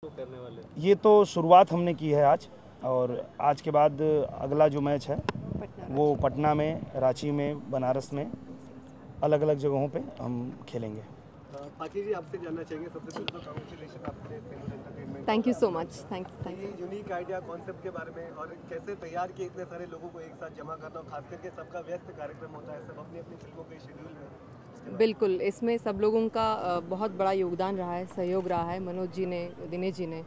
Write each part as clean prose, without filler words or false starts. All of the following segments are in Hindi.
करने वाले? ये तो शुरुआत हमने की है आज, और आज के बाद अगला जो मैच है वो पटना में, रांची में, बनारस में, अलग अलग जगहों पे हम खेलेंगे। पाची जी, आपसे जानना चाहेंगे सबसे पहले तो कांग्रेचुलेशन आपके famous entertainment. Thank you so much. Thanks. ये यूनिक आइडिया कॉन्सेप्ट के बारे में और कैसे तैयार किए इतने सारे लोगों को एक साथ जमा करना, और खास करके सबका व्यस्त कार्यक्रम होता है, सब अपनी अपनी फिल्मों के शेड्यूल में। बिल्कुल, इसमें सब लोगों का बहुत बड़ा योगदान रहा है, सहयोग रहा है। मनोज जी ने, दिनेश जी ने,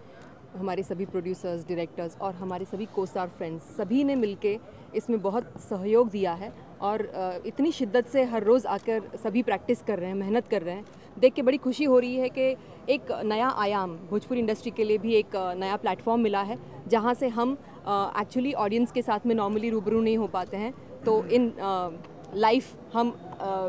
हमारे सभी प्रोड्यूसर्स, डायरेक्टर्स और हमारे सभी को स्टार फ्रेंड्स, सभी ने मिलके इसमें बहुत सहयोग दिया है। और इतनी शिद्दत से हर रोज़ आकर सभी प्रैक्टिस कर रहे हैं, मेहनत कर रहे हैं। देख के बड़ी खुशी हो रही है कि एक नया आयाम भोजपुरी इंडस्ट्री के लिए भी एक नया प्लेटफॉर्म मिला है, जहाँ से हम एक्चुअली ऑडियंस के साथ में नॉर्मली रूबरू नहीं हो पाते हैं, तो इन लाइफ हम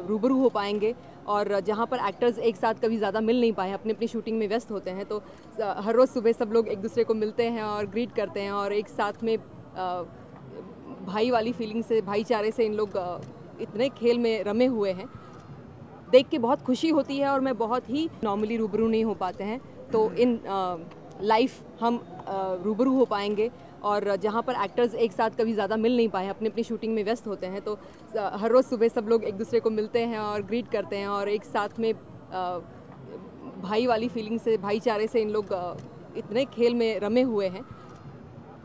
रूबरू हो पाएंगे। और जहाँ पर एक्टर्स एक साथ कभी ज़्यादा मिल नहीं पाए, अपनी अपनी शूटिंग में व्यस्त होते हैं, तो हर रोज़ सुबह सब लोग एक दूसरे को मिलते हैं और ग्रीट करते हैं, और एक साथ में भाई वाली फीलिंग से, भाईचारे से इन लोग इतने खेल में रमे हुए हैं। देख के बहुत खुशी होती है, और मैं बहुत ही नॉर्मली रूबरू नहीं हो पाते हैं, तो इन लाइफ हम रूबरू हो पाएंगे। और जहाँ पर एक्टर्स एक साथ कभी ज़्यादा मिल नहीं पाए, अपनी अपनी शूटिंग में व्यस्त होते हैं, तो हर रोज़ सुबह सब लोग एक दूसरे को मिलते हैं और ग्रीट करते हैं, और एक साथ में भाई वाली फीलिंग से, भाईचारे से इन लोग इतने खेल में रमे हुए हैं।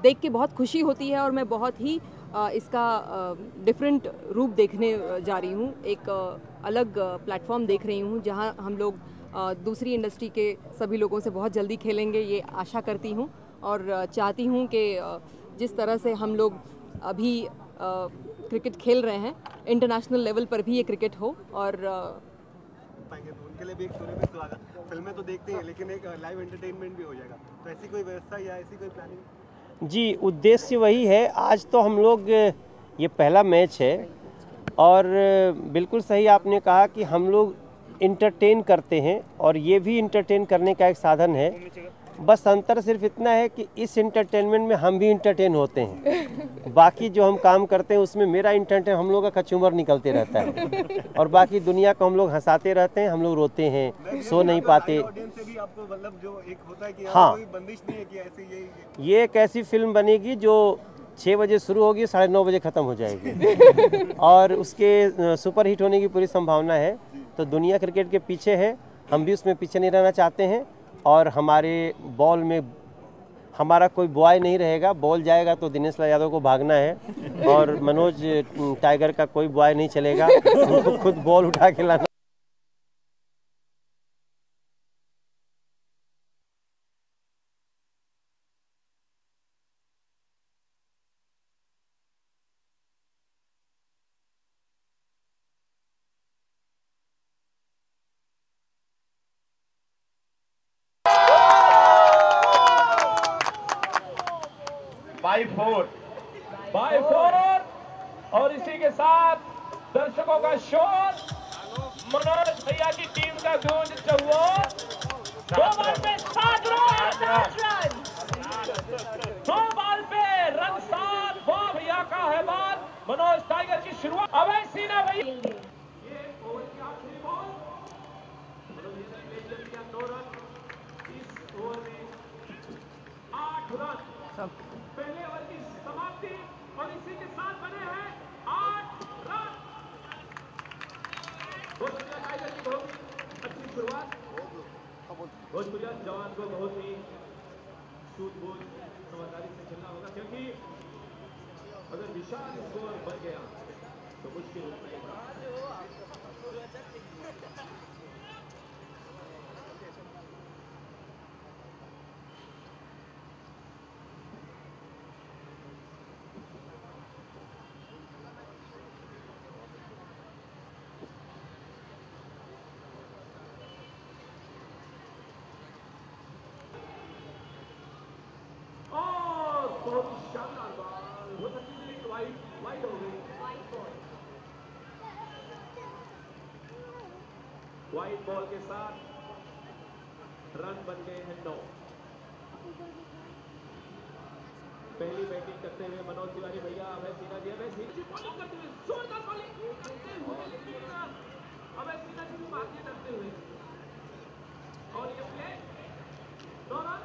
देख के बहुत खुशी होती है, और मैं बहुत ही इसका डिफरेंट रूप देखने जा रही हूँ। एक अलग प्लेटफॉर्म देख रही हूँ, जहाँ हम लोग दूसरी इंडस्ट्री के सभी लोगों से बहुत जल्दी खेलेंगे, ये आशा करती हूँ। और चाहती हूँ कि जिस तरह से हम लोग अभी क्रिकेट खेल रहे हैं, इंटरनेशनल लेवल पर भी ये क्रिकेट हो। और पाएंगे तो उनके लिए भी एक शो में स्वागत। फिल्में तो देखते हैं, लेकिन एक लाइव एंटरटेनमेंट भी हो जाएगा, तो ऐसी कोई व्यवस्था या ऐसी कोई प्लानिंग? जी, उद्देश्य वही है। आज तो हम लोग, ये पहला मैच है, और बिल्कुल सही आपने कहा कि हम लोग इंटरटेन करते हैं, और ये भी इंटरटेन करने का एक साधन है। बस अंतर सिर्फ इतना है कि इस इंटरटेनमेंट में हम भी इंटरटेन होते हैं। बाकी जो हम काम करते हैं उसमें मेरा इंटरटेन, हम लोग का कचूमर निकलते रहता है, और बाकी दुनिया को हम लोग हंसाते रहते हैं, हम लोग रोते हैं, सो नहीं पाते। आपको मतलब जो एक होता है कि हाँ, कोई बंदिश नहीं है कि ऐसे ये एक ऐसी फिल्म बनेगी जो 6 बजे शुरू होगी, 9:30 बजे ख़त्म हो जाएगी, और उसके सुपर हिट होने की पूरी संभावना है। तो दुनिया क्रिकेट के पीछे है, हम भी उसमें पीछे नहीं रहना चाहते हैं। और हमारे बॉल में हमारा कोई बॉय नहीं रहेगा। बॉल जाएगा तो दिनेश लाल यादव को भागना है, और मनोज टाइगर का कोई बॉय नहीं चलेगा, उनको खुद बॉल उठा के लाना। बाय फोर, और इसी के साथ दर्शकों का शोर, मनोज भैया की टीम का गूंज चौवा। 2 बॉल पे 7 रन, 2 बॉल पे रन 7। वाह भैया का है बात। मनोज टाइगर की शुरुआत। अब है सीना भैया, ये ओवर की आखिरी बॉल, मनोज ने ले लिया 2 रन इस ओवर में, 8 रन पहले ओवर की समाप्ति, और इसी के साथ बने हैं 8 रन। भोजपुरिया टाइगर की बहुत अच्छी शुरुआत। भोजपुरिया जवान को बहुत ही सूझबूझ समझदारी से खेलना होगा, क्योंकि अगर विशाल स्कोर बन गया तो मुश्किल हो जाएगा। बहुत ही शानदार बॉल, हो सकती है कि वाइड हो गई। वाइड बॉल के साथ रन बन गए हैं 9। पहली बैटिंग करते हुए मनोज तिवारी भैया, अभय सिन्हा जी, बॉलिंग करते हुए, जोरदार बॉलिंग करते हुए, लेकिन अभय सिन्हा जी मारते डरते हुए, और ये प्ले 2 रन।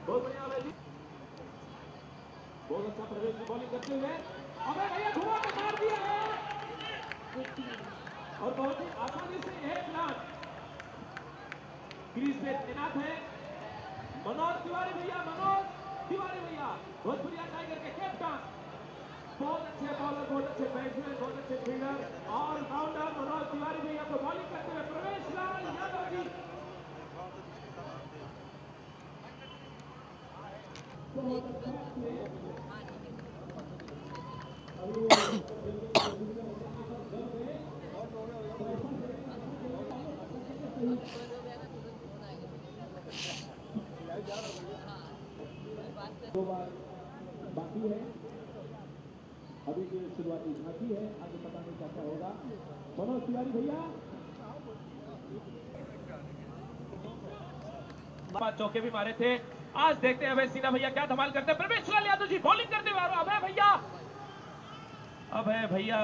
बहुत बढ़िया अभय जी, बहुत अच्छा प्रवेश की बॉलिंग करते हुए अभय भैया धुआं में मार दिया है और बहुत ही आसानी से एक रन क्रीज पे तैनात है मनोज तिवारी भैया। बहुत बढ़िया टाइगर के कैप्टन, बहुत अच्छे बॉलर, बहुत अच्छे बैट्समैन, बहुत अच्छे फील्डर और राउंडर मनोज तिवारी भैया को बॉलिंग करते हुए प्रवेश लाल यादव जी। दो बार बाकी है, अभी जो शुरुआती झांकी है, आगे पता नहीं क्या होगा। मनोज तिवारी भैया चौके भी मारे थे, आज देखते हैं अभय सिन्हा भैया क्या धमाल करते हैं। प्रवेश लाल यादव जी बॉलिंग करते हुए अभय भैया